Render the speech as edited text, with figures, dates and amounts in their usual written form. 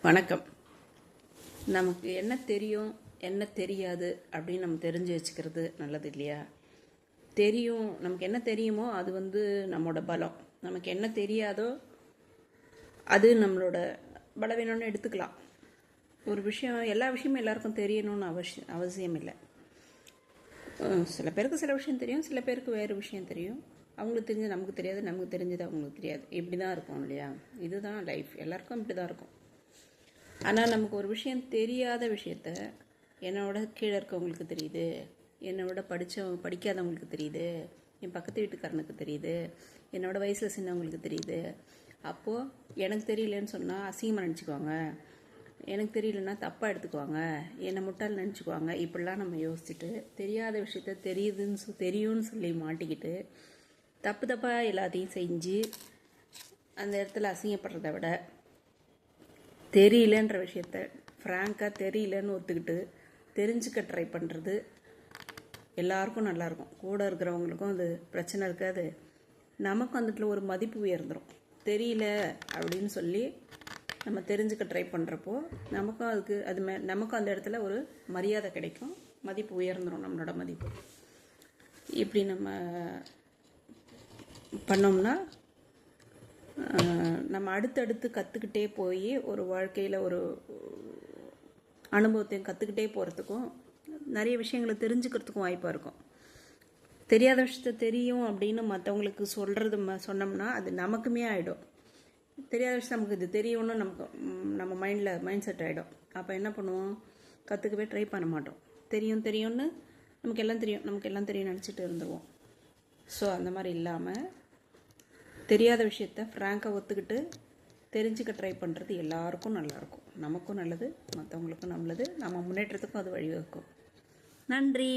வணக்கம். நமக்கு என்ன தெரியும் என்ன தெரியாது அப்படின்னு நம்ம தெரிஞ்சு வச்சுக்கிறது நல்லது இல்லையா? தெரியும், நமக்கு என்ன தெரியுமோ அது நம்மளோட பலம். நமக்கு என்ன தெரியாதோ அது நம்மளோட பலவீனம்னு எடுத்துக்கலாம். ஒரு விஷயம், எல்லா விஷயமும் எல்லாருக்கும் தெரியணும்னு அவசியம் இல்லை. சில பேருக்கு சில விஷயம் தெரியும், சில பேருக்கு வேறு விஷயம் தெரியும். அவங்களுக்கு தெரிஞ்சது நமக்கு தெரியாது, நமக்கு தெரிஞ்சது அவங்களுக்கு தெரியாது. இப்படி தான் இருக்கும் இல்லையா? இதுதான் லைஃப். எல்லாருக்கும் இப்படி தான் இருக்கும். ஆனால் நமக்கு ஒரு விஷயம் தெரியாத விஷயத்த என்னோட கீழே இருக்கவங்களுக்கு தெரியுது, என்னோட படிக்காதவங்களுக்கு தெரியுது, என் பக்கத்து வீட்டுக்காரனுக்கு தெரியுது, என்னோட வயசில் சின்னவங்களுக்கு தெரியுது. அப்போது எனக்கு தெரியலன்னு சொன்னால் அசிங்கமாக நினச்சிக்குவாங்க, எனக்கு தெரியலன்னா தப்பாக எடுத்துக்குவாங்க, என்னை முட்டாள் நினச்சிக்குவாங்க. இப்படிலாம் நம்ம யோசிச்சுட்டு தெரியாத விஷயத்த தெரியும்னு சொல்லி மாட்டிக்கிட்டு தப்பாக எல்லாத்தையும் செஞ்சு அந்த இடத்துல அசிங்கப்படுறத விட தெரியலன்ற விஷயத்த ஃப்ராங்காக தெரியலன்னு ஒத்துக்கிட்டு தெரிஞ்சுக்க ட்ரை பண்ணுறது எல்லாருக்கும் நல்லாயிருக்கும். கூட இருக்கிறவங்களுக்கும் அது பிரச்சனை இருக்காது, நமக்கும் அந்த ஒரு மதிப்பு உயர்ந்துடும். தெரியல அப்படின்னு சொல்லி நம்ம தெரிஞ்சுக்க ட்ரை பண்ணுறப்போ நமக்கும் நமக்கும் அந்த இடத்துல ஒரு மரியாதை கிடைக்கும், மதிப்பு உயர்ந்துடும், நம்மளோட மதிப்பு. இப்படி நம்ம பண்ணோம்னா நம்ம அடுத்தடுத்து கற்றுக்கிட்டே போய் ஒரு வாழ்க்கையில் ஒரு அனுபவத்தையும் கற்றுக்கிட்டே போகிறதுக்கும் நிறைய விஷயங்களை தெரிஞ்சுக்கிறதுக்கும் வாய்ப்பாக இருக்கும். தெரியாத விஷயத்த தெரியும் அப்படின்னு மற்றவங்களுக்கு சொன்னோம்னா அது நமக்குமே ஆகிடும். தெரியாத விஷயம் நமக்கு இது தெரியும்னு நம்ம மைண்ட் செட் ஆகிடும். அப்போ என்ன பண்ணுவோம்? கற்றுக்கவே ட்ரை பண்ண மாட்டோம். தெரியும்னு நமக்கு எல்லாம் தெரியும் நினச்சிட்டு இருந்துருவோம். ஸோ அந்த மாதிரி இல்லாமல் தெரியாத விஷயத்த ஃப்ராங்காக ஒத்துக்கிட்டு தெரிஞ்சுக்க ட்ரை பண்ணுறது எல்லாருக்கும் நல்லாயிருக்கும். நமக்கும் நல்லது, மற்றவங்களுக்கும் நல்லது, நம்ம முன்னேற்றத்துக்கும் அது வழிவகுக்கும். நன்றி.